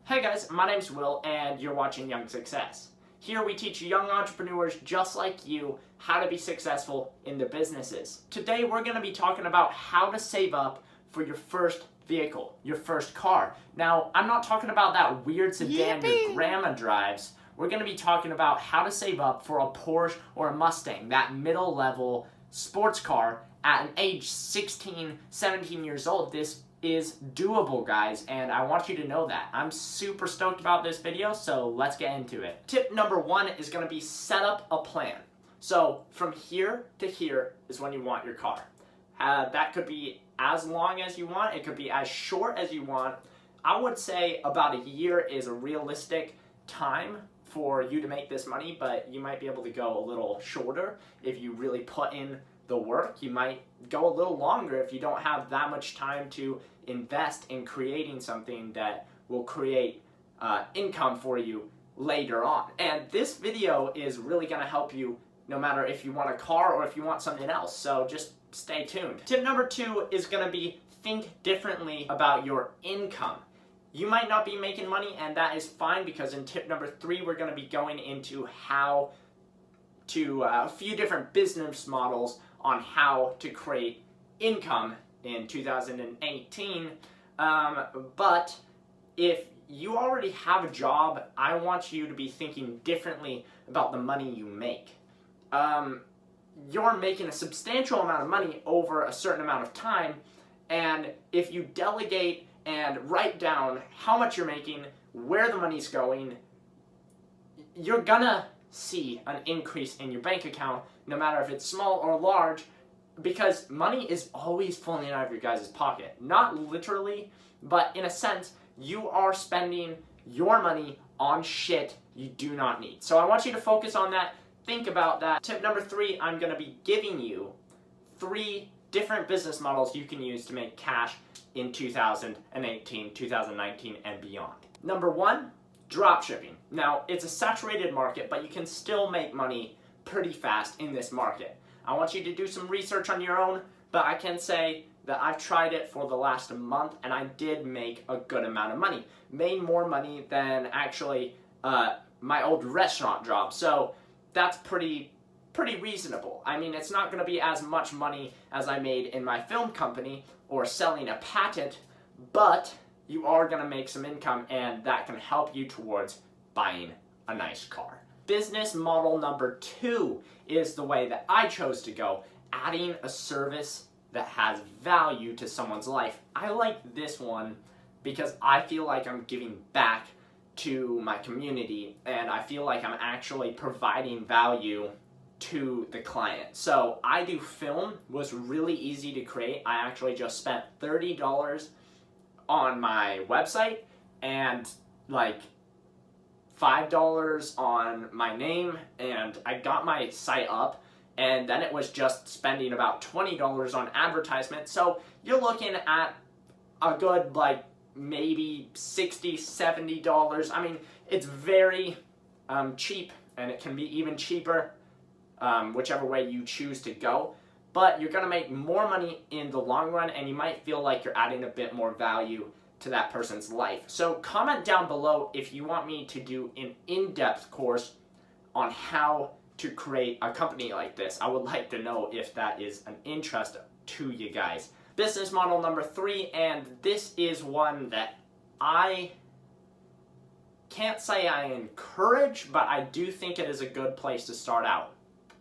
Hey guys, my name's Will and you're watching Young Success. Here we teach young entrepreneurs just like you how to be successful in their businesses. Today we're going to be talking about how to save up for your first vehicle, your first car. Now, I'm not talking about that weird sedan your grandma drives. We're going to be talking about how to save up for a Porsche or a Mustang, that middle level sports car at an age 16, 17 years old. This is doable, guys, and I want you to know that. I'm super stoked about this video, so let's get into it. Tip number one is going to be set up a plan. So from here to here is when you want your car. That could be as long as you want. It could be as short as you want. I would say about a year is a realistic time for you to make this money, but you might be able to go a little shorter if you really put in the work. You might go a little longer if you don't have that much time to invest in creating something that will create income for you later on. And this video is really going to help you no matter if you want a car or if you want something else. So just stay tuned. Tip number two is going to be think differently about your income. You might not be making money, and that is fine, because in tip number three we're going to be going into how to a few different business models on how to create income in 2018. But if you already have a job, I want you to be thinking differently about the money you make. You're making a substantial amount of money over a certain amount of time, and if you delegate and write down how much you're making, where the money's going, you're gonna see an increase in your bank account, no matter if it's small or large, because money is always falling out of your guys' pocket. Not literally, but in a sense, you are spending your money on shit you do not need. So I want you to focus on that. Think about that. Tip number three, I'm going to be giving you 3 different business models you can use to make cash in 2018, 2019, and beyond. Number one, drop shipping. Now, it's a saturated market, but you can still make money pretty fast in this market. I want you to do some research on your own, but I can say that I've tried it for the last month and I did make a good amount of money. Made more money than actually my old restaurant job. So that's pretty reasonable. I mean, it's not going to be as much money as I made in my film company or selling a patent, but you are going to make some income, and that can help you towards buying a nice car. Business model number 2 is the way that I chose to go, adding a service that has value to someone's life. I like this one because I feel like I'm giving back to my community, and I feel like I'm actually providing value to the client. So I do film, was really easy to create. I actually just spent $30 on my website and like $5 on my name, and I got my site up, and then it was just spending about $20 on advertisement. So you're looking at a good like maybe $60, $70. I mean, it's very cheap, and it can be even cheaper whichever way you choose to go. But you're going to make more money in the long run, and you might feel like you're adding a bit more value to that person's life. So comment down below if you want me to do an in-depth course on how to create a company like this. I would like to know if that is an interest to you guys. Business model number 3, and this is one that I can't say I encourage, but I do think it is a good place to start out.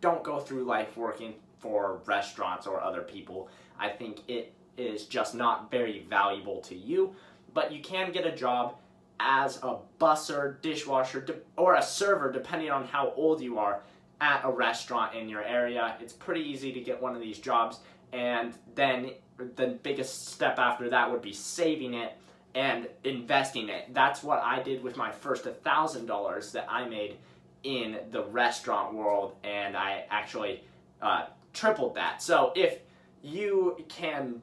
Don't go through life working for restaurants or other people. I think it is just not very valuable to you, but you can get a job as a busser, dishwasher, or a server, depending on how old you are, at a restaurant in your area. It's pretty easy to get one of these jobs, and then the biggest step after that would be saving it and investing it. That's what I did with my first $1,000 that I made in the restaurant world, and I actually tripled that. So if you can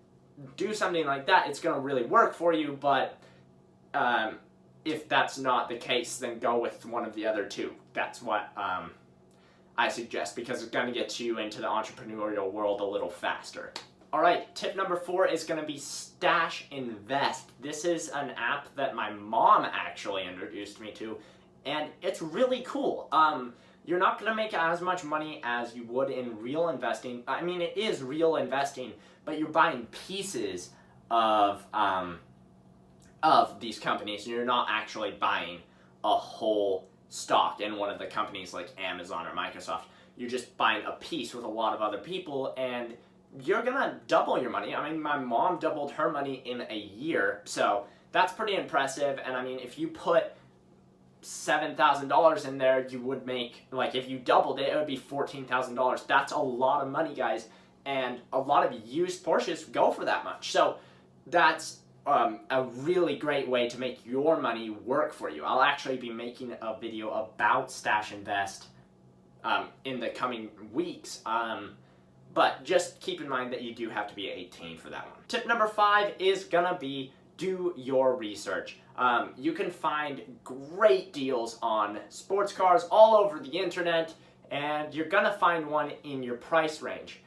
do something like that, it's going to really work for you, but if that's not the case, then go with one of the other 2. That's what I suggest, because it's going to get you into the entrepreneurial world a little faster. Alright, tip number 4 is going to be Stash Invest. This is an app that my mom actually introduced me to, and it's really cool. You're not going to make as much money as you would in real investing. I mean, it is real investing, but you're buying pieces of these companies, and you're not actually buying a whole stock in one of the companies like Amazon or Microsoft. You're just buying a piece with a lot of other people, and you're gonna double your money. I mean, my mom doubled her money in a year, so that's pretty impressive. And I mean, if you put $7,000 in there, you would make, like, if you doubled it, it would be $14,000. That's a lot of money, guys, and a lot of used Porsches go for that much. So that's a really great way to make your money work for you. I'll actually be making a video about Stash Invest in the coming weeks. But just keep in mind that you do have to be 18 for that one. Tip number 5 is gonna be do your research. You can find great deals on sports cars all over the internet, and you're gonna find one in your price range.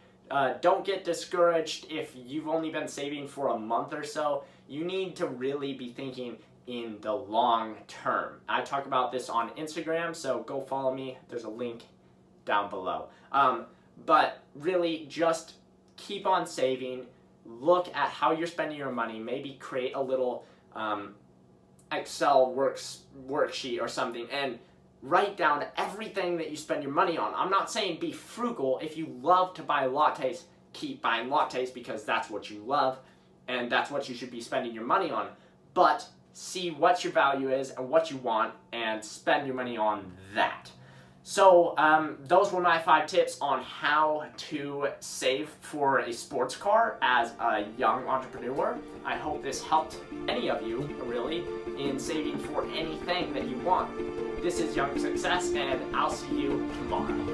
Don't get discouraged if you've only been saving for a month or so. You need to really be thinking in the long term. I talk about this on Instagram, so go follow me. There's a link down below. But really, just keep on saving. Look at how you're spending your money. Maybe create a little Excel worksheet or something, and write down everything that you spend your money on. I'm not saying be frugal. If you love to buy lattes, keep buying lattes because that's what you love, and that's what you should be spending your money on. But see what your value is and what you want, and spend your money on that. So those were my 5 tips on how to save for a sports car as a young entrepreneur. I hope this helped any of you, really, in saving for anything that you want. This is Young Success, and I'll see you tomorrow.